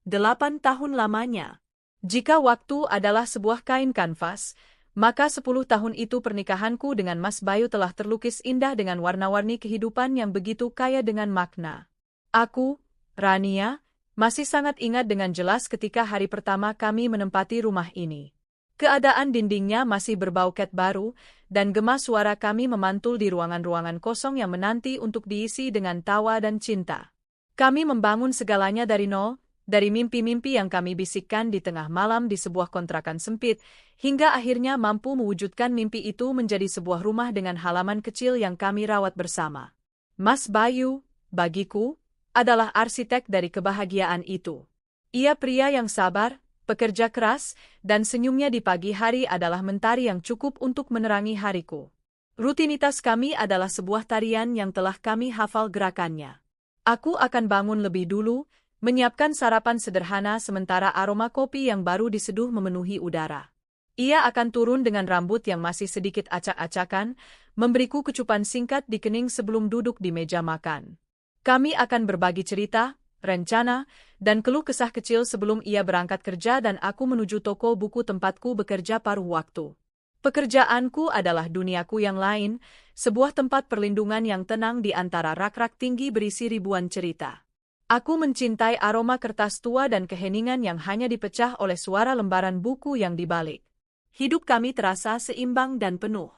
8 tahun lamanya. Jika waktu adalah sebuah kain kanvas, maka 10 tahun itu pernikahanku dengan Mas Bayu telah terlukis indah dengan warna-warni kehidupan yang begitu kaya dengan makna. Aku, Rania, masih sangat ingat dengan jelas ketika hari pertama kami menempati rumah ini. Keadaan dindingnya masih berbau cat baru, dan gema suara kami memantul di ruangan-ruangan kosong yang menanti untuk diisi dengan tawa dan cinta. Kami membangun segalanya dari nol, dari mimpi-mimpi yang kami bisikkan di tengah malam di sebuah kontrakan sempit, hingga akhirnya mampu mewujudkan mimpi itu menjadi sebuah rumah dengan halaman kecil yang kami rawat bersama. Mas Bayu, bagiku, adalah arsitek dari kebahagiaan itu. Ia pria yang sabar, pekerja keras, dan senyumnya di pagi hari adalah mentari yang cukup untuk menerangi hariku. Rutinitas kami adalah sebuah tarian yang telah kami hafal gerakannya. Aku akan bangun lebih dulu, menyiapkan sarapan sederhana sementara aroma kopi yang baru diseduh memenuhi udara. Ia akan turun dengan rambut yang masih sedikit acak-acakan, memberiku kecupan singkat di kening sebelum duduk di meja makan. Kami akan berbagi cerita, rencana, dan keluh kesah kecil sebelum ia berangkat kerja dan aku menuju toko buku tempatku bekerja paruh waktu. Pekerjaanku adalah duniaku yang lain, sebuah tempat perlindungan yang tenang di antara rak-rak tinggi berisi ribuan cerita. Aku mencintai aroma kertas tua dan keheningan yang hanya dipecah oleh suara lembaran buku yang dibalik. Hidup kami terasa seimbang dan penuh.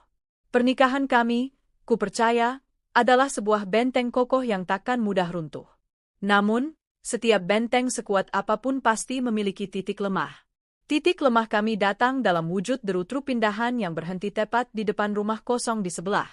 Pernikahan kami, ku percaya, adalah sebuah benteng kokoh yang takkan mudah runtuh. Namun, setiap benteng sekuat apapun pasti memiliki titik lemah. Titik lemah kami datang dalam wujud deru-truk pindahan yang berhenti tepat di depan rumah kosong di sebelah.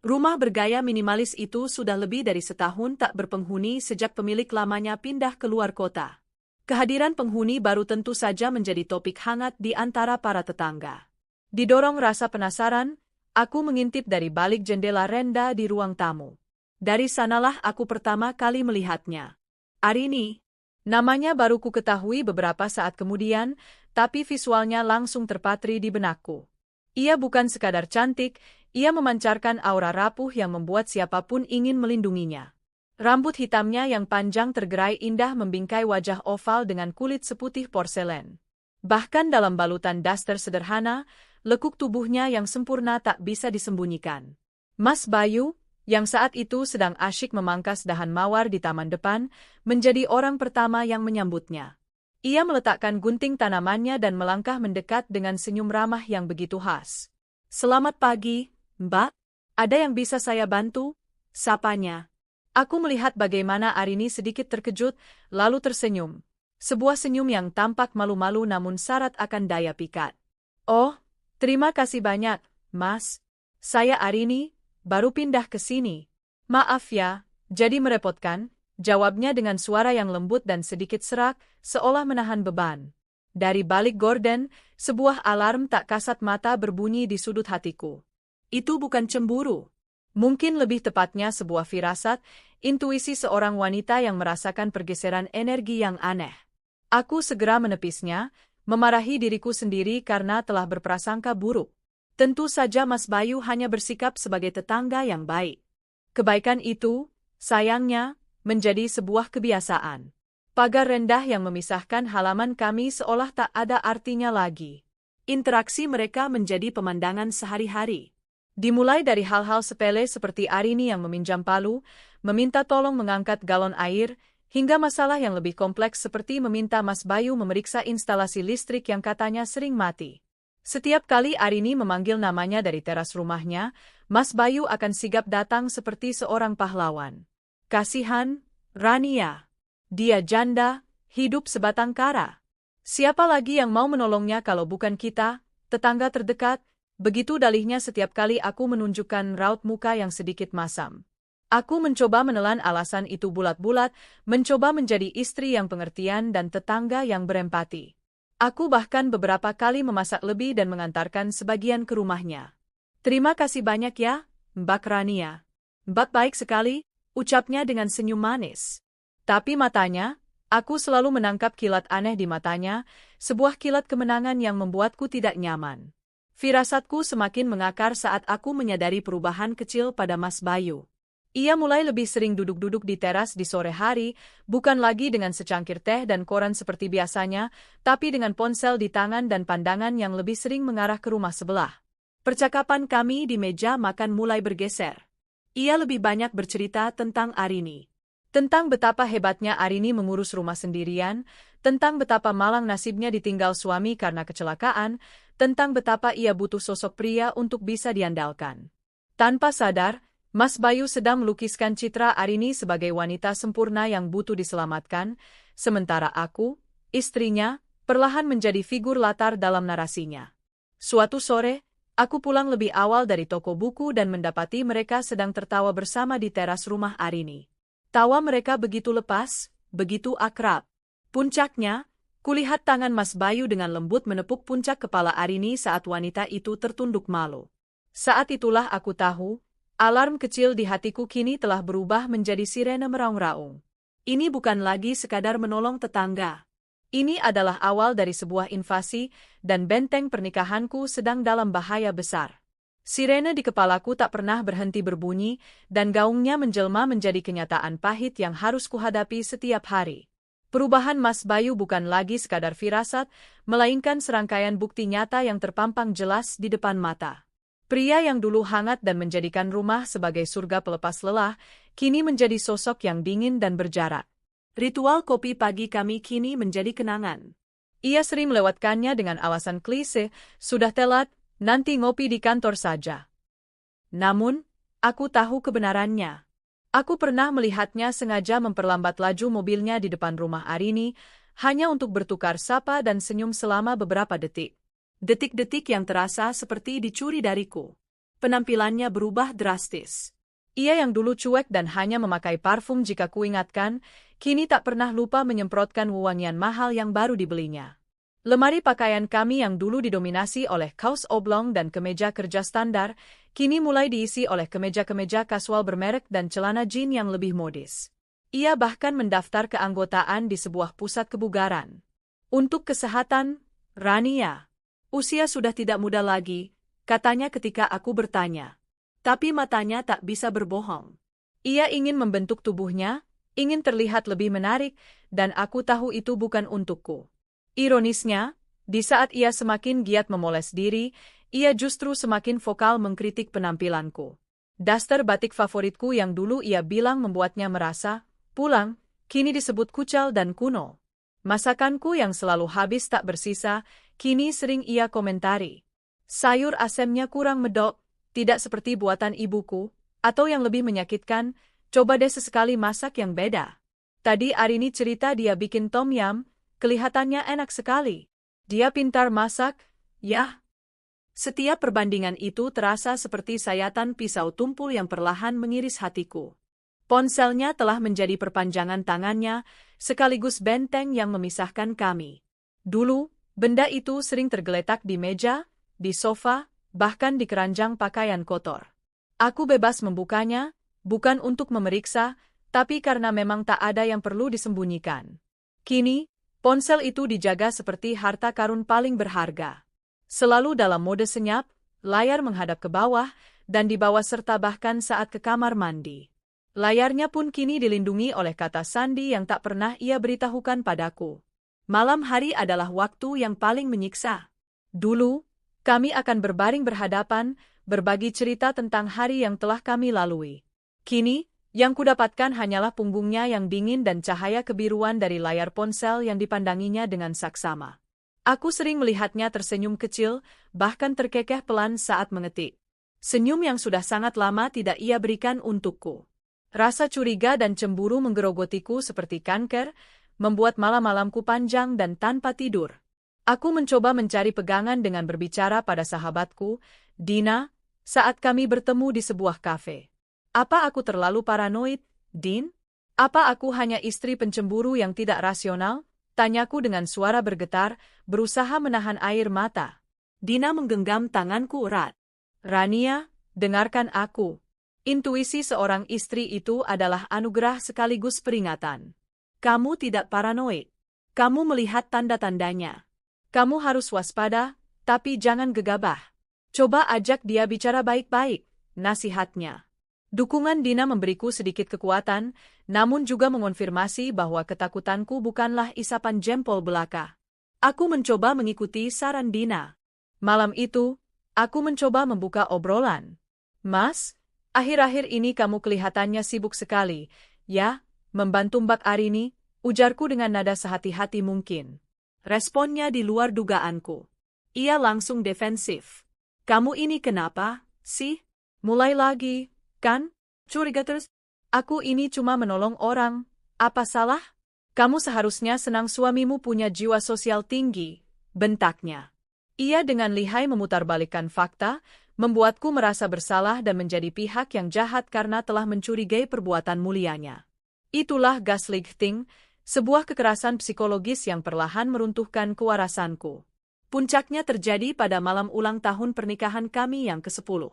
Rumah bergaya minimalis itu sudah lebih dari setahun tak berpenghuni sejak pemilik lamanya pindah keluar kota. Kehadiran penghuni baru tentu saja menjadi topik hangat di antara para tetangga. Didorong rasa penasaran, aku mengintip dari balik jendela renda di ruang tamu. Dari sanalah aku pertama kali melihatnya. Arini. Namanya baru ku ketahui beberapa saat kemudian, tapi visualnya langsung terpatri di benakku. Ia bukan sekadar cantik, ia memancarkan aura rapuh yang membuat siapapun ingin melindunginya. Rambut hitamnya yang panjang tergerai indah membingkai wajah oval dengan kulit seputih porselen. Bahkan dalam balutan daster sederhana, lekuk tubuhnya yang sempurna tak bisa disembunyikan. Mas Bayu, yang saat itu sedang asyik memangkas dahan mawar di taman depan, menjadi orang pertama yang menyambutnya. Ia meletakkan gunting tanamannya dan melangkah mendekat dengan senyum ramah yang begitu khas. "Selamat pagi, Mbak. Ada yang bisa saya bantu?" sapanya. Aku melihat bagaimana Arini sedikit terkejut, lalu tersenyum. Sebuah senyum yang tampak malu-malu namun syarat akan daya pikat. "Oh, terima kasih banyak, Mas. Saya Arini, baru pindah ke sini." "Maaf ya, jadi merepotkan," jawabnya dengan suara yang lembut dan sedikit serak, seolah menahan beban. Dari balik gorden, sebuah alarm tak kasat mata berbunyi di sudut hatiku. Itu bukan cemburu. Mungkin lebih tepatnya sebuah firasat, intuisi seorang wanita yang merasakan pergeseran energi yang aneh. Aku segera menepisnya, memarahi diriku sendiri karena telah berprasangka buruk. Tentu saja Mas Bayu hanya bersikap sebagai tetangga yang baik. Kebaikan itu, sayangnya, menjadi sebuah kebiasaan. Pagar rendah yang memisahkan halaman kami seolah tak ada artinya lagi. Interaksi mereka menjadi pemandangan sehari-hari. Dimulai dari hal-hal sepele seperti Arini yang meminjam palu, meminta tolong mengangkat galon air, hingga masalah yang lebih kompleks seperti meminta Mas Bayu memeriksa instalasi listrik yang katanya sering mati. Setiap kali Arini memanggil namanya dari teras rumahnya, Mas Bayu akan sigap datang seperti seorang pahlawan. Kasihan, Rania. Dia janda, hidup sebatang kara. Siapa lagi yang mau menolongnya kalau bukan kita, tetangga terdekat? Begitu dalihnya setiap kali aku menunjukkan raut muka yang sedikit masam. Aku mencoba menelan alasan itu bulat-bulat, mencoba menjadi istri yang pengertian dan tetangga yang berempati. Aku bahkan beberapa kali memasak lebih dan mengantarkan sebagian ke rumahnya. "Terima kasih banyak ya, Mbak Rania. Mbak baik sekali," ucapnya dengan senyum manis. Tapi matanya, aku selalu menangkap kilat aneh di matanya, sebuah kilat kemenangan yang membuatku tidak nyaman. Firasatku semakin mengakar saat aku menyadari perubahan kecil pada Mas Bayu. Ia mulai lebih sering duduk-duduk di teras di sore hari, bukan lagi dengan secangkir teh dan koran seperti biasanya, tapi dengan ponsel di tangan dan pandangan yang lebih sering mengarah ke rumah sebelah. Percakapan kami di meja makan mulai bergeser. Ia lebih banyak bercerita tentang Arini. Tentang betapa hebatnya Arini mengurus rumah sendirian, tentang betapa malang nasibnya ditinggal suami karena kecelakaan, tentang betapa ia butuh sosok pria untuk bisa diandalkan. Tanpa sadar, Mas Bayu sedang melukiskan citra Arini sebagai wanita sempurna yang butuh diselamatkan, sementara aku, istrinya, perlahan menjadi figur latar dalam narasinya. Suatu sore, aku pulang lebih awal dari toko buku dan mendapati mereka sedang tertawa bersama di teras rumah Arini. Tawa mereka begitu lepas, begitu akrab. Puncaknya, kulihat tangan Mas Bayu dengan lembut menepuk puncak kepala Arini saat wanita itu tertunduk malu. Saat itulah aku tahu, alarm kecil di hatiku kini telah berubah menjadi sirene meraung-raung. Ini bukan lagi sekadar menolong tetangga. Ini adalah awal dari sebuah invasi, dan benteng pernikahanku sedang dalam bahaya besar. Sirene di kepalaku tak pernah berhenti berbunyi, dan gaungnya menjelma menjadi kenyataan pahit yang harus kuhadapi setiap hari. Perubahan Mas Bayu bukan lagi sekadar firasat, melainkan serangkaian bukti nyata yang terpampang jelas di depan mata. Pria yang dulu hangat dan menjadikan rumah sebagai surga pelepas lelah, kini menjadi sosok yang dingin dan berjarak. Ritual kopi pagi kami kini menjadi kenangan. Ia sering melewatkannya dengan alasan klise, sudah telat, nanti ngopi di kantor saja. Namun, aku tahu kebenarannya. Aku pernah melihatnya sengaja memperlambat laju mobilnya di depan rumah Arini, hanya untuk bertukar sapa dan senyum selama beberapa detik. Detik-detik yang terasa seperti dicuri dariku. Penampilannya berubah drastis. Ia yang dulu cuek dan hanya memakai parfum jika kuingatkan, kini tak pernah lupa menyemprotkan wewangian mahal yang baru dibelinya. Lemari pakaian kami yang dulu didominasi oleh kaos oblong dan kemeja kerja standar, kini mulai diisi oleh kemeja-kemeja kasual bermerek dan celana jean yang lebih modis. Ia bahkan mendaftar keanggotaan di sebuah pusat kebugaran. Untuk kesehatan, Rania. Usia sudah tidak muda lagi, katanya ketika aku bertanya. Tapi matanya tak bisa berbohong. Ia ingin membentuk tubuhnya, ingin terlihat lebih menarik, dan aku tahu itu bukan untukku. Ironisnya, di saat ia semakin giat memoles diri, ia justru semakin vokal mengkritik penampilanku. Daster batik favoritku yang dulu ia bilang membuatnya merasa pulang, kini disebut kucel dan kuno. Masakanku yang selalu habis tak bersisa, kini sering ia komentari. Sayur asemnya kurang medok, tidak seperti buatan ibuku, atau yang lebih menyakitkan, coba deh sesekali masak yang beda. Tadi Arini cerita dia bikin tom yum, kelihatannya enak sekali. Dia pintar masak, ya. Setiap perbandingan itu terasa seperti sayatan pisau tumpul yang perlahan mengiris hatiku. Ponselnya telah menjadi perpanjangan tangannya, sekaligus benteng yang memisahkan kami. Dulu, benda itu sering tergeletak di meja, di sofa, bahkan di keranjang pakaian kotor. Aku bebas membukanya, bukan untuk memeriksa, tapi karena memang tak ada yang perlu disembunyikan. Kini, ponsel itu dijaga seperti harta karun paling berharga. Selalu dalam mode senyap, layar menghadap ke bawah, dan di bawah serta bahkan saat ke kamar mandi. Layarnya pun kini dilindungi oleh kata sandi yang tak pernah ia beritahukan padaku. Malam hari adalah waktu yang paling menyiksa. Dulu, kami akan berbaring berhadapan, berbagi cerita tentang hari yang telah kami lalui. Kini, yang kudapatkan hanyalah punggungnya yang dingin dan cahaya kebiruan dari layar ponsel yang dipandanginya dengan saksama. Aku sering melihatnya tersenyum kecil, bahkan terkekeh pelan saat mengetik. Senyum yang sudah sangat lama tidak ia berikan untukku. Rasa curiga dan cemburu menggerogotiku seperti kanker, membuat malam-malamku panjang dan tanpa tidur. Aku mencoba mencari pegangan dengan berbicara pada sahabatku, Dina, saat kami bertemu di sebuah kafe. Apa aku terlalu paranoid, Din? Apa aku hanya istri pencemburu yang tidak rasional? Tanyaku dengan suara bergetar, berusaha menahan air mata. Dina menggenggam tanganku erat. Rania, dengarkan aku. Intuisi seorang istri itu adalah anugerah sekaligus peringatan. Kamu tidak paranoid. Kamu melihat tanda-tandanya. Kamu harus waspada, tapi jangan gegabah. Coba ajak dia bicara baik-baik, nasihatnya. Dukungan Dina memberiku sedikit kekuatan, namun juga mengonfirmasi bahwa ketakutanku bukanlah isapan jempol belaka. Aku mencoba mengikuti saran Dina. Malam itu, aku mencoba membuka obrolan. Mas, akhir-akhir ini kamu kelihatannya sibuk sekali, ya, membantu Mbak Arini, ujarku dengan nada sehati-hati mungkin. Responnya di luar dugaanku. Ia langsung defensif. Kamu ini kenapa, sih? Mulai lagi, kan? Curiga terus? Aku ini cuma menolong orang. Apa salah? Kamu seharusnya senang suamimu punya jiwa sosial tinggi, bentaknya. Ia dengan lihai memutarbalikkan fakta, membuatku merasa bersalah dan menjadi pihak yang jahat karena telah mencurigai perbuatan mulianya. Itulah gaslighting, sebuah kekerasan psikologis yang perlahan meruntuhkan kewarasanku. Puncaknya terjadi pada malam ulang tahun pernikahan kami yang ke-10.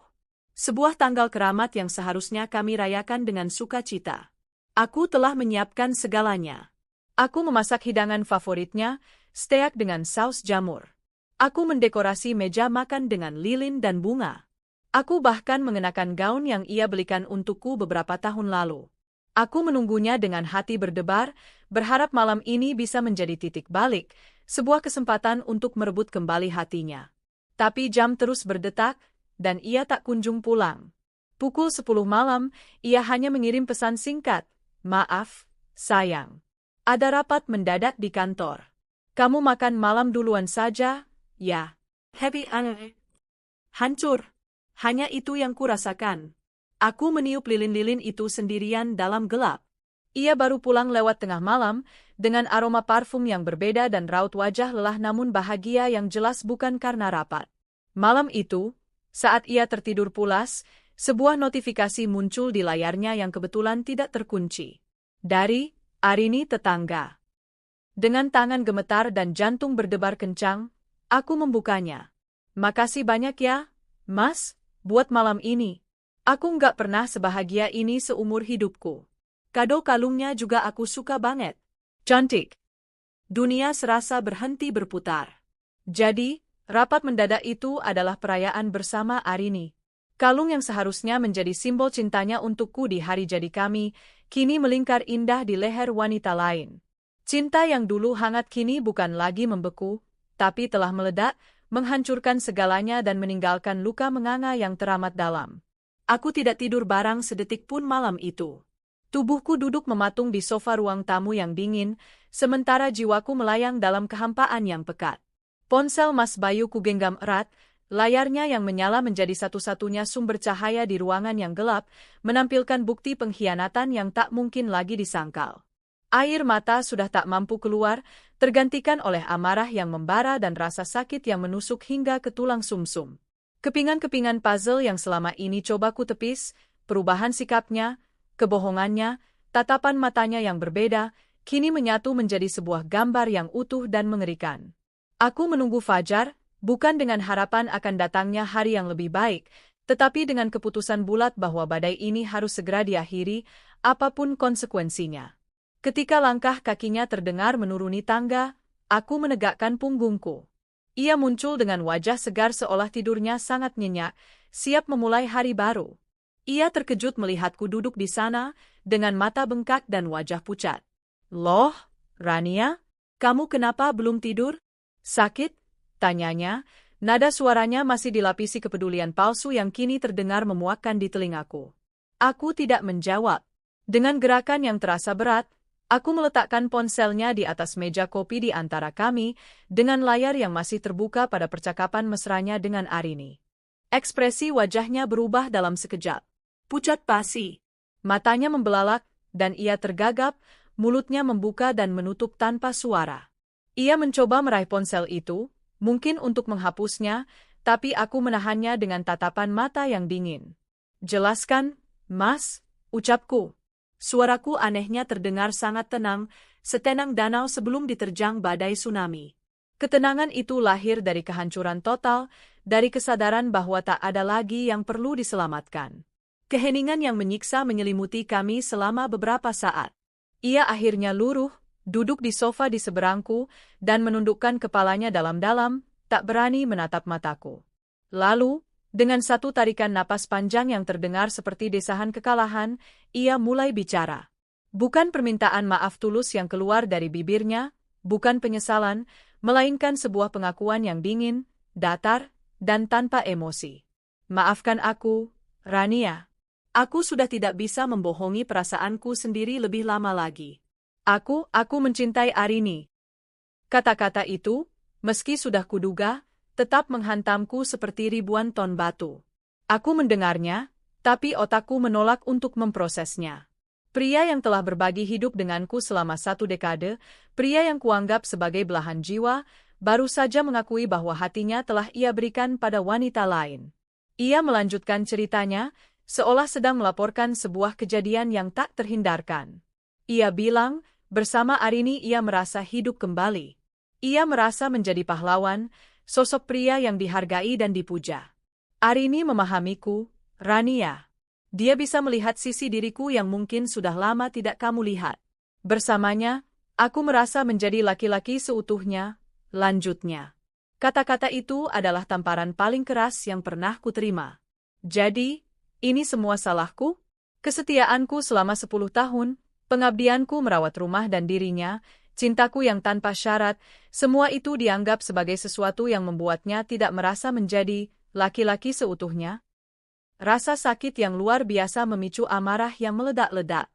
Sebuah tanggal keramat yang seharusnya kami rayakan dengan sukacita. Aku telah menyiapkan segalanya. Aku memasak hidangan favoritnya, steak dengan saus jamur. Aku mendekorasi meja makan dengan lilin dan bunga. Aku bahkan mengenakan gaun yang ia belikan untukku beberapa tahun lalu. Aku menunggunya dengan hati berdebar, berharap malam ini bisa menjadi titik balik, sebuah kesempatan untuk merebut kembali hatinya. Tapi jam terus berdetak, dan ia tak kunjung pulang. Pukul 10 malam, ia hanya mengirim pesan singkat, "Maaf, sayang. Ada rapat mendadak di kantor. Kamu makan malam duluan saja, ya." Happy aneh. Hancur. Hanya itu yang kurasakan. Aku meniup lilin-lilin itu sendirian dalam gelap. Ia baru pulang lewat tengah malam, dengan aroma parfum yang berbeda dan raut wajah lelah namun bahagia yang jelas bukan karena rapat. Malam itu, saat ia tertidur pulas, sebuah notifikasi muncul di layarnya yang kebetulan tidak terkunci. Dari Arini tetangga. Dengan tangan gemetar dan jantung berdebar kencang, aku membukanya. "Makasih banyak ya, Mas, buat malam ini. Aku nggak pernah sebahagia ini seumur hidupku. Kado kalungnya juga aku suka banget. Cantik." Dunia serasa berhenti berputar. Jadi, rapat mendadak itu adalah perayaan bersama Arini. Kalung yang seharusnya menjadi simbol cintanya untukku di hari jadi kami, kini melingkar indah di leher wanita lain. Cinta yang dulu hangat kini bukan lagi membeku, tapi telah meledak, menghancurkan segalanya dan meninggalkan luka menganga yang teramat dalam. Aku tidak tidur barang sedetik pun malam itu. Tubuhku duduk mematung di sofa ruang tamu yang dingin, sementara jiwaku melayang dalam kehampaan yang pekat. Ponsel Mas Bayu kugenggam erat, layarnya yang menyala menjadi satu-satunya sumber cahaya di ruangan yang gelap, menampilkan bukti pengkhianatan yang tak mungkin lagi disangkal. Air mata sudah tak mampu keluar, tergantikan oleh amarah yang membara dan rasa sakit yang menusuk hingga ke tulang sumsum. Kepingan-kepingan puzzle yang selama ini coba ku tepis, perubahan sikapnya, kebohongannya, tatapan matanya yang berbeda, kini menyatu menjadi sebuah gambar yang utuh dan mengerikan. Aku menunggu fajar, bukan dengan harapan akan datangnya hari yang lebih baik, tetapi dengan keputusan bulat bahwa badai ini harus segera diakhiri, apapun konsekuensinya. Ketika langkah kakinya terdengar menuruni tangga, aku menegakkan punggungku. Ia muncul dengan wajah segar seolah tidurnya sangat nyenyak, siap memulai hari baru. Ia terkejut melihatku duduk di sana, dengan mata bengkak dan wajah pucat. "Loh, Rania, kamu kenapa belum tidur? Sakit?" tanyanya, nada suaranya masih dilapisi kepedulian palsu yang kini terdengar memuakkan di telingaku. Aku tidak menjawab. Dengan gerakan yang terasa berat, aku meletakkan ponselnya di atas meja kopi di antara kami, dengan layar yang masih terbuka pada percakapan mesranya dengan Arini. Ekspresi wajahnya berubah dalam sekejap. Pucat pasi. Matanya membelalak, dan ia tergagap, mulutnya membuka dan menutup tanpa suara. Ia mencoba meraih ponsel itu, mungkin untuk menghapusnya, tapi aku menahannya dengan tatapan mata yang dingin. "Jelaskan, Mas," ucapku. Suaraku anehnya terdengar sangat tenang, setenang danau sebelum diterjang badai tsunami. Ketenangan itu lahir dari kehancuran total, dari kesadaran bahwa tak ada lagi yang perlu diselamatkan. Keheningan yang menyiksa menyelimuti kami selama beberapa saat. Ia akhirnya luruh, duduk di sofa di seberangku, dan menundukkan kepalanya dalam-dalam, tak berani menatap mataku. Lalu, Dengan satu tarikan napas panjang yang terdengar seperti desahan kekalahan, ia mulai bicara. Bukan permintaan maaf tulus yang keluar dari bibirnya, bukan penyesalan, melainkan sebuah pengakuan yang dingin, datar, dan tanpa emosi. Maafkan aku, Rania. Aku sudah tidak bisa membohongi perasaanku sendiri lebih lama lagi. Aku mencintai Arini. Kata-kata itu, meski sudah kuduga, tetap menghantamku seperti ribuan ton batu. Aku mendengarnya, tapi otakku menolak untuk memprosesnya. Pria yang telah berbagi hidup denganku selama 1 dekade, pria yang kuanggap sebagai belahan jiwa, baru saja mengakui bahwa hatinya telah ia berikan pada wanita lain. Ia melanjutkan ceritanya, seolah sedang melaporkan sebuah kejadian yang tak terhindarkan. Ia bilang, bersama Arini ia merasa hidup kembali. Ia merasa menjadi pahlawan, sosok pria yang dihargai dan dipuja. Arini memahamiku, Rania. Dia bisa melihat sisi diriku yang mungkin sudah lama tidak kamu lihat. Bersamanya, aku merasa menjadi laki-laki seutuhnya, lanjutnya. Kata-kata itu adalah tamparan paling keras yang pernah kuterima. Jadi, ini semua salahku? Kesetiaanku selama 10 tahun, pengabdianku merawat rumah dan dirinya, cintaku yang tanpa syarat, semua itu dianggap sebagai sesuatu yang membuatnya tidak merasa menjadi laki-laki seutuhnya. Rasa sakit yang luar biasa memicu amarah yang meledak-ledak.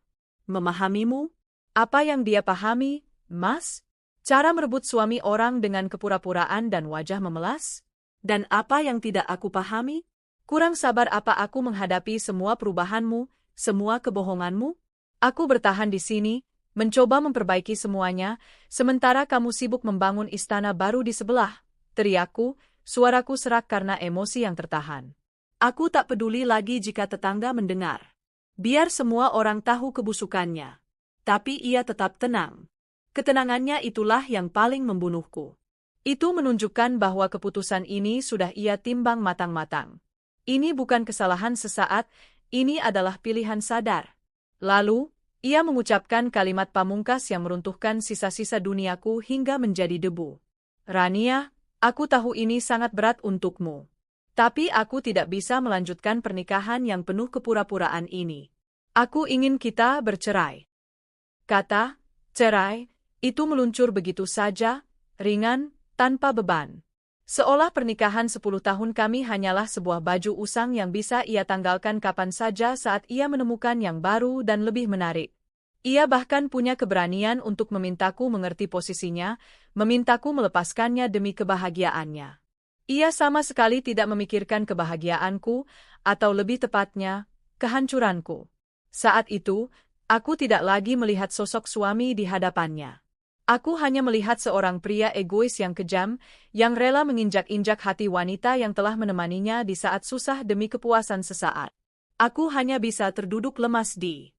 Memahamimu? Apa yang dia pahami, Mas? Cara merebut suami orang dengan kepura-puraan dan wajah memelas? Dan apa yang tidak aku pahami? Kurang sabar apa aku menghadapi semua perubahanmu, semua kebohonganmu? Aku bertahan di sini, mencoba memperbaiki semuanya, sementara kamu sibuk membangun istana baru di sebelah. Teriakku, suaraku serak karena emosi yang tertahan. Aku tak peduli lagi jika tetangga mendengar. Biar semua orang tahu kebusukannya. Tapi ia tetap tenang. Ketenangannya itulah yang paling membunuhku. Itu menunjukkan bahwa keputusan ini sudah ia timbang matang-matang. Ini bukan kesalahan sesaat, ini adalah pilihan sadar. Lalu, ia mengucapkan kalimat pamungkas yang meruntuhkan sisa-sisa duniaku hingga menjadi debu. Rania, aku tahu ini sangat berat untukmu. Tapi aku tidak bisa melanjutkan pernikahan yang penuh kepura-puraan ini. Aku ingin kita bercerai. Kata, cerai, itu meluncur begitu saja, ringan, tanpa beban. Seolah pernikahan 10 tahun kami hanyalah sebuah baju usang yang bisa ia tanggalkan kapan saja saat ia menemukan yang baru dan lebih menarik. Ia bahkan punya keberanian untuk memintaku mengerti posisinya, memintaku melepaskannya demi kebahagiaannya. Ia sama sekali tidak memikirkan kebahagiaanku, atau lebih tepatnya, kehancuranku. Saat itu, aku tidak lagi melihat sosok suami di hadapannya. Aku hanya melihat seorang pria egois yang kejam, yang rela menginjak-injak hati wanita yang telah menemaninya di saat susah demi kepuasan sesaat. Aku hanya bisa terduduk lemas di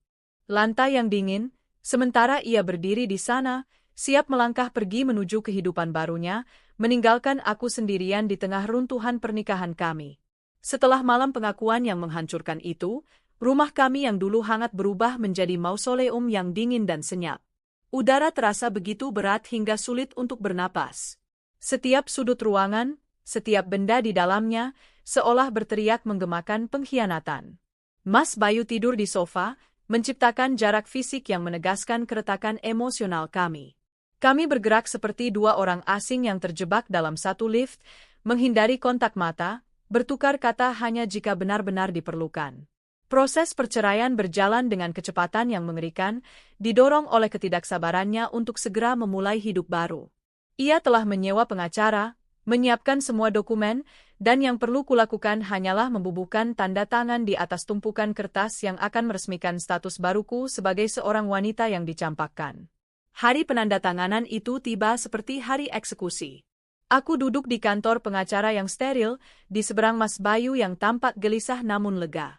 lantai yang dingin, sementara ia berdiri di sana, siap melangkah pergi menuju kehidupan barunya, meninggalkan aku sendirian di tengah runtuhan pernikahan kami. Setelah malam pengakuan yang menghancurkan itu, rumah kami yang dulu hangat berubah menjadi mausoleum yang dingin dan senyap. Udara terasa begitu berat hingga sulit untuk bernapas. Setiap sudut ruangan, setiap benda di dalamnya, seolah berteriak menggemakan pengkhianatan. Mas Bayu tidur di sofa, menciptakan jarak fisik yang menegaskan keretakan emosional kami. Kami bergerak seperti dua orang asing yang terjebak dalam satu lift, menghindari kontak mata, bertukar kata hanya jika benar-benar diperlukan. Proses perceraian berjalan dengan kecepatan yang mengerikan, didorong oleh ketidaksabarannya untuk segera memulai hidup baru. Ia telah menyewa pengacara, menyiapkan semua dokumen, dan yang perlu kulakukan hanyalah membubuhkan tanda tangan di atas tumpukan kertas yang akan meresmikan status baruku sebagai seorang wanita yang dicampakkan. Hari penandatanganan itu tiba seperti hari eksekusi. Aku duduk di kantor pengacara yang steril, di seberang Mas Bayu yang tampak gelisah namun lega.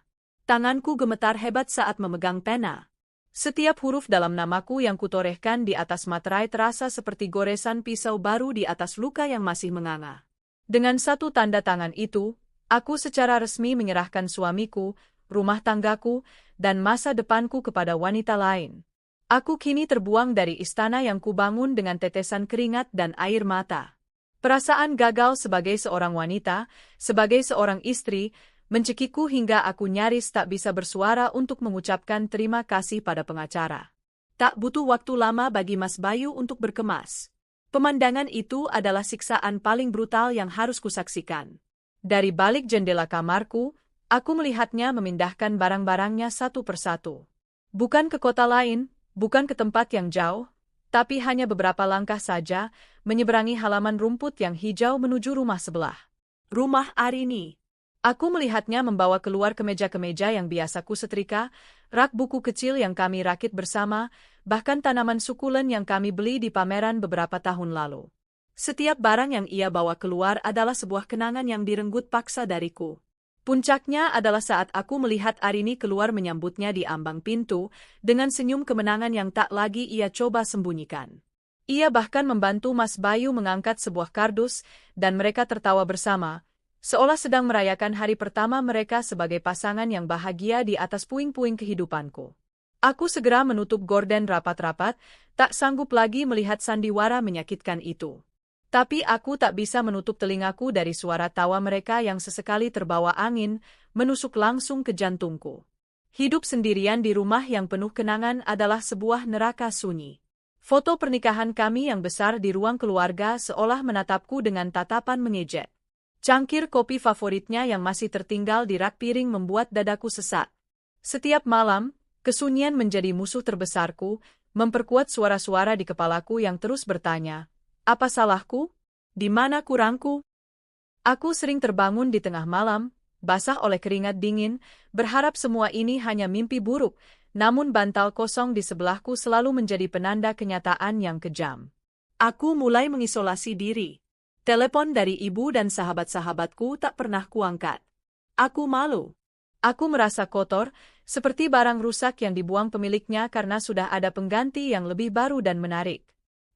Tanganku gemetar hebat saat memegang pena. Setiap huruf dalam namaku yang kutorehkan di atas materai terasa seperti goresan pisau baru di atas luka yang masih menganga. Dengan satu tanda tangan itu, aku secara resmi menyerahkan suamiku, rumah tanggaku, dan masa depanku kepada wanita lain. Aku kini terbuang dari istana yang kubangun dengan tetesan keringat dan air mata. Perasaan gagal sebagai seorang wanita, sebagai seorang istri, mencekikku hingga aku nyaris tak bisa bersuara untuk mengucapkan terima kasih pada pengacara. Tak butuh waktu lama bagi Mas Bayu untuk berkemas. Pemandangan itu adalah siksaan paling brutal yang harus kusaksikan. Dari balik jendela kamarku, aku melihatnya memindahkan barang-barangnya satu persatu. Bukan ke kota lain, bukan ke tempat yang jauh, tapi hanya beberapa langkah saja, menyeberangi halaman rumput yang hijau menuju rumah sebelah. Rumah Arini. Aku melihatnya membawa keluar kemeja-kemeja yang biasa kusetrika, rak buku kecil yang kami rakit bersama, bahkan tanaman sukulen yang kami beli di pameran beberapa tahun lalu. Setiap barang yang ia bawa keluar adalah sebuah kenangan yang direnggut paksa dariku. Puncaknya adalah saat aku melihat Arini keluar menyambutnya di ambang pintu, dengan senyum kemenangan yang tak lagi ia coba sembunyikan. Ia bahkan membantu Mas Bayu mengangkat sebuah kardus, dan mereka tertawa bersama, seolah sedang merayakan hari pertama mereka sebagai pasangan yang bahagia di atas puing-puing kehidupanku. Aku segera menutup gorden rapat-rapat, tak sanggup lagi melihat sandiwara menyakitkan itu. Tapi aku tak bisa menutup telingaku dari suara tawa mereka yang sesekali terbawa angin, menusuk langsung ke jantungku. Hidup sendirian di rumah yang penuh kenangan adalah sebuah neraka sunyi. Foto pernikahan kami yang besar di ruang keluarga seolah menatapku dengan tatapan mengejek. Cangkir kopi favoritnya yang masih tertinggal di rak piring membuat dadaku sesak. Setiap malam, kesunyian menjadi musuh terbesarku, memperkuat suara-suara di kepalaku yang terus bertanya, apa salahku? Di mana kurangku? Aku sering terbangun di tengah malam, basah oleh keringat dingin, berharap semua ini hanya mimpi buruk, namun bantal kosong di sebelahku selalu menjadi penanda kenyataan yang kejam. Aku mulai mengisolasi diri. Telepon dari ibu dan sahabat-sahabatku tak pernah kuangkat. Aku malu. Aku merasa kotor, seperti barang rusak yang dibuang pemiliknya karena sudah ada pengganti yang lebih baru dan menarik.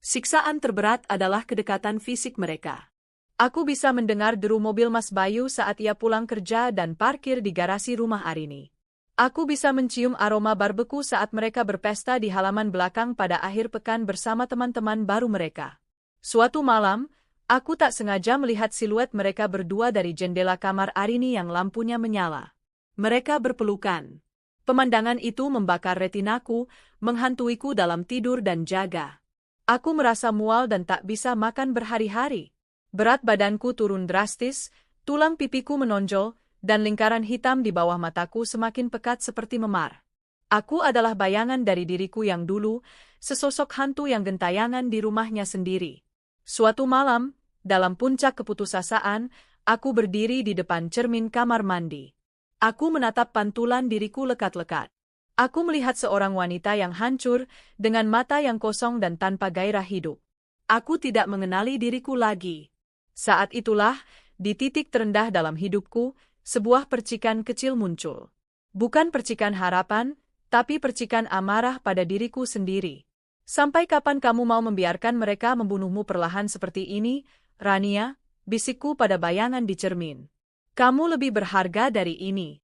Siksaan terberat adalah kedekatan fisik mereka. Aku bisa mendengar deru mobil Mas Bayu saat ia pulang kerja dan parkir di garasi rumah Arini. Aku bisa mencium aroma barbeku saat mereka berpesta di halaman belakang pada akhir pekan bersama teman-teman baru mereka. Suatu malam, aku tak sengaja melihat siluet mereka berdua dari jendela kamar Arini yang lampunya menyala. Mereka berpelukan. Pemandangan itu membakar retinaku, menghantuiku dalam tidur dan jaga. Aku merasa mual dan tak bisa makan berhari-hari. Berat badanku turun drastis, tulang pipiku menonjol, dan lingkaran hitam di bawah mataku semakin pekat seperti memar. Aku adalah bayangan dari diriku yang dulu, sesosok hantu yang gentayangan di rumahnya sendiri. Suatu malam, dalam puncak keputusasaan, aku berdiri di depan cermin kamar mandi. Aku menatap pantulan diriku lekat-lekat. Aku melihat seorang wanita yang hancur, dengan mata yang kosong dan tanpa gairah hidup. Aku tidak mengenali diriku lagi. Saat itulah, di titik terendah dalam hidupku, sebuah percikan kecil muncul. Bukan percikan harapan, tapi percikan amarah pada diriku sendiri. Sampai kapan kamu mau membiarkan mereka membunuhmu perlahan seperti ini, Rania? Bisikku pada bayangan di cermin. Kamu lebih berharga dari ini.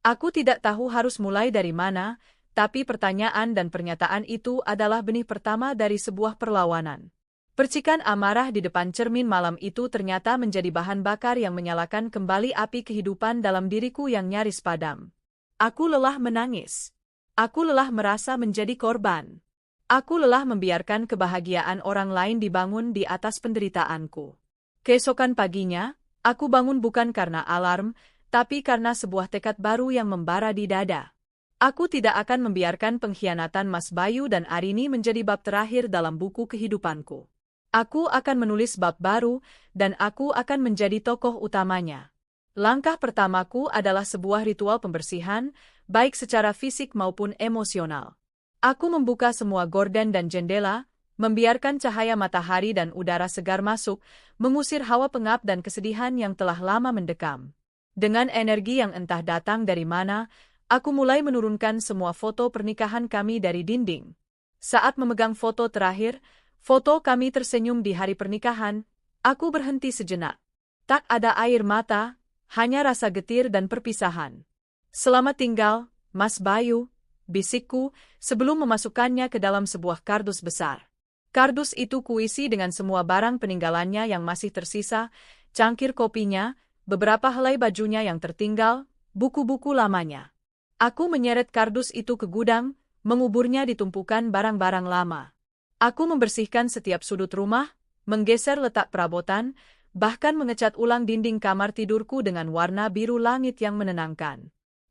Aku tidak tahu harus mulai dari mana, tapi pertanyaan dan pernyataan itu adalah benih pertama dari sebuah perlawanan. Percikan amarah di depan cermin malam itu ternyata menjadi bahan bakar yang menyalakan kembali api kehidupan dalam diriku yang nyaris padam. Aku lelah menangis. Aku lelah merasa menjadi korban. Aku lelah membiarkan kebahagiaan orang lain dibangun di atas penderitaanku. Keesokan paginya, aku bangun bukan karena alarm, tapi karena sebuah tekad baru yang membara di dada. Aku tidak akan membiarkan pengkhianatan Mas Bayu dan Arini menjadi bab terakhir dalam buku kehidupanku. Aku akan menulis bab baru, dan aku akan menjadi tokoh utamanya. Langkah pertamaku adalah sebuah ritual pembersihan, baik secara fisik maupun emosional. Aku membuka semua gorden dan jendela, membiarkan cahaya matahari dan udara segar masuk, mengusir hawa pengap dan kesedihan yang telah lama mendekam. Dengan energi yang entah datang dari mana, aku mulai menurunkan semua foto pernikahan kami dari dinding. Saat memegang foto terakhir, foto kami tersenyum di hari pernikahan, aku berhenti sejenak. Tak ada air mata, hanya rasa getir dan perpisahan. Selamat tinggal, Mas Bayu, bisikku, sebelum memasukkannya ke dalam sebuah kardus besar. Kardus itu kuisi dengan semua barang peninggalannya yang masih tersisa, cangkir kopinya, beberapa helai bajunya yang tertinggal, buku-buku lamanya. Aku menyeret kardus itu ke gudang, menguburnya di tumpukan barang-barang lama. Aku membersihkan setiap sudut rumah, menggeser letak perabotan, bahkan mengecat ulang dinding kamar tidurku dengan warna biru langit yang menenangkan.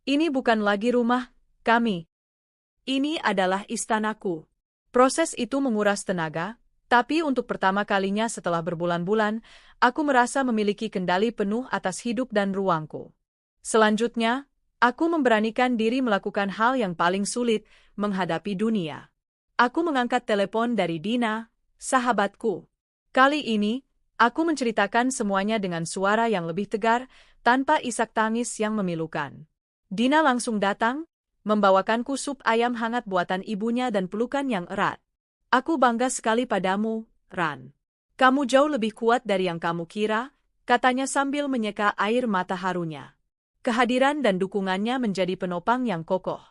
Ini bukan lagi rumah kami. Ini adalah istanaku. Proses itu menguras tenaga, tapi untuk pertama kalinya setelah berbulan-bulan, aku merasa memiliki kendali penuh atas hidup dan ruangku. Selanjutnya, aku memberanikan diri melakukan hal yang paling sulit, menghadapi dunia. Aku mengangkat telepon dari Dina, sahabatku. Kali ini, aku menceritakan semuanya dengan suara yang lebih tegar, tanpa isak tangis yang memilukan. Dina langsung datang, membawakanku sup ayam hangat buatan ibunya dan pelukan yang erat. Aku bangga sekali padamu, Ran. Kamu jauh lebih kuat dari yang kamu kira, katanya sambil menyeka air mata harunya. Kehadiran dan dukungannya menjadi penopang yang kokoh.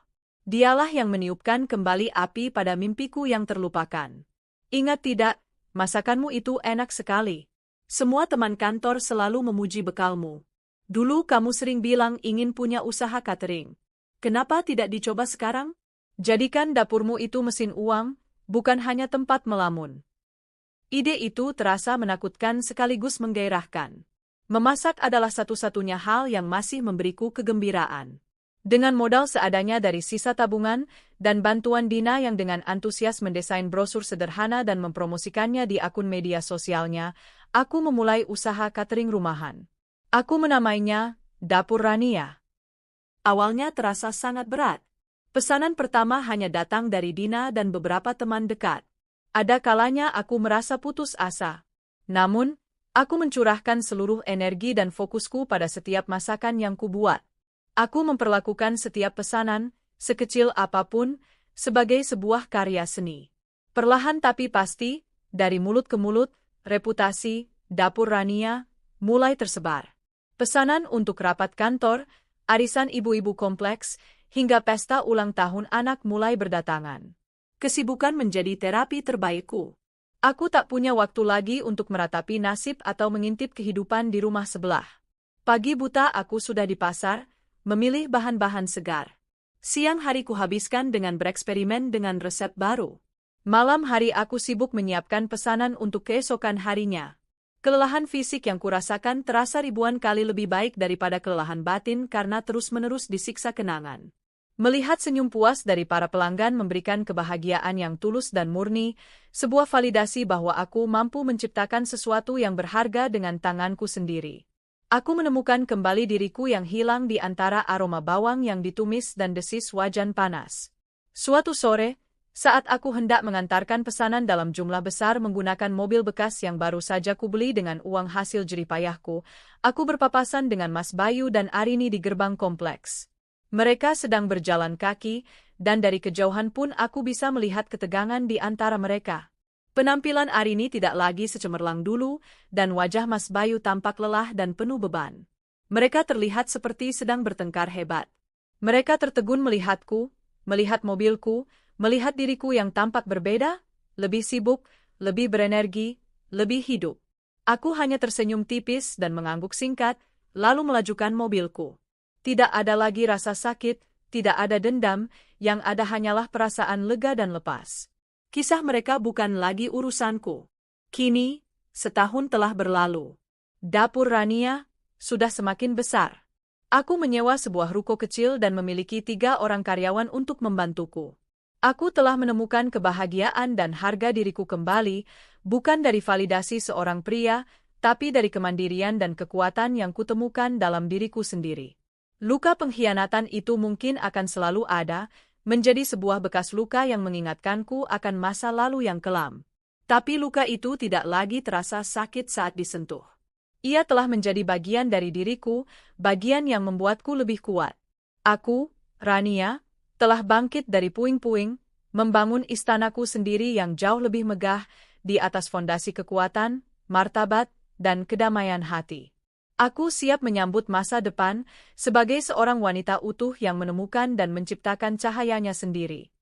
Dialah yang meniupkan kembali api pada mimpiku yang terlupakan. Ingat tidak, masakanmu itu enak sekali. Semua teman kantor selalu memuji bekalmu. Dulu kamu sering bilang ingin punya usaha catering. Kenapa tidak dicoba sekarang? Jadikan dapurmu itu mesin uang, bukan hanya tempat melamun. Ide itu terasa menakutkan sekaligus menggairahkan. Memasak adalah satu-satunya hal yang masih memberiku kegembiraan. Dengan modal seadanya dari sisa tabungan dan bantuan Dina yang dengan antusias mendesain brosur sederhana dan mempromosikannya di akun media sosialnya, aku memulai usaha catering rumahan. Aku menamainya Dapur Rania. Awalnya terasa sangat berat. Pesanan pertama hanya datang dari Dina dan beberapa teman dekat. Ada kalanya aku merasa putus asa. Namun, aku mencurahkan seluruh energi dan fokusku pada setiap masakan yang kubuat. Aku memperlakukan setiap pesanan, sekecil apapun, sebagai sebuah karya seni. Perlahan tapi pasti, dari mulut ke mulut, reputasi Dapur Rania mulai tersebar. Pesanan untuk rapat kantor, arisan ibu-ibu kompleks, hingga pesta ulang tahun anak mulai berdatangan. Kesibukan menjadi terapi terbaikku. Aku tak punya waktu lagi untuk meratapi nasib atau mengintip kehidupan di rumah sebelah. Pagi buta aku sudah di pasar, memilih bahan-bahan segar. Siang hari kuhabiskan dengan bereksperimen dengan resep baru. Malam hari aku sibuk menyiapkan pesanan untuk keesokan harinya. Kelelahan fisik yang kurasakan terasa ribuan kali lebih baik daripada kelelahan batin karena terus-menerus disiksa kenangan. Melihat senyum puas dari para pelanggan memberikan kebahagiaan yang tulus dan murni, sebuah validasi bahwa aku mampu menciptakan sesuatu yang berharga dengan tanganku sendiri. Aku menemukan kembali diriku yang hilang di antara aroma bawang yang ditumis dan desis wajan panas. Suatu sore, saat aku hendak mengantarkan pesanan dalam jumlah besar menggunakan mobil bekas yang baru saja kubeli dengan uang hasil jeripayahku, aku berpapasan dengan Mas Bayu dan Arini di gerbang kompleks. Mereka sedang berjalan kaki, dan dari kejauhan pun aku bisa melihat ketegangan di antara mereka. Penampilan Arini tidak lagi secemerlang dulu, dan wajah Mas Bayu tampak lelah dan penuh beban. Mereka terlihat seperti sedang bertengkar hebat. Mereka tertegun melihatku, melihat mobilku, melihat diriku yang tampak berbeda, lebih sibuk, lebih berenergi, lebih hidup. Aku hanya tersenyum tipis dan mengangguk singkat, lalu melajukan mobilku. Tidak ada lagi rasa sakit, tidak ada dendam, yang ada hanyalah perasaan lega dan lepas. Kisah mereka bukan lagi urusanku. Kini, setahun telah berlalu. Dapur Rania sudah semakin besar. Aku menyewa sebuah ruko kecil dan memiliki 3 orang karyawan untuk membantuku. Aku telah menemukan kebahagiaan dan harga diriku kembali, bukan dari validasi seorang pria, tapi dari kemandirian dan kekuatan yang kutemukan dalam diriku sendiri. Luka pengkhianatan itu mungkin akan selalu ada, menjadi sebuah bekas luka yang mengingatkanku akan masa lalu yang kelam. Tapi luka itu tidak lagi terasa sakit saat disentuh. Ia telah menjadi bagian dari diriku, bagian yang membuatku lebih kuat. Aku, Rania, telah bangkit dari puing-puing, membangun istanaku sendiri yang jauh lebih megah, di atas fondasi kekuatan, martabat, dan kedamaian hati. Aku siap menyambut masa depan sebagai seorang wanita utuh yang menemukan dan menciptakan cahayanya sendiri.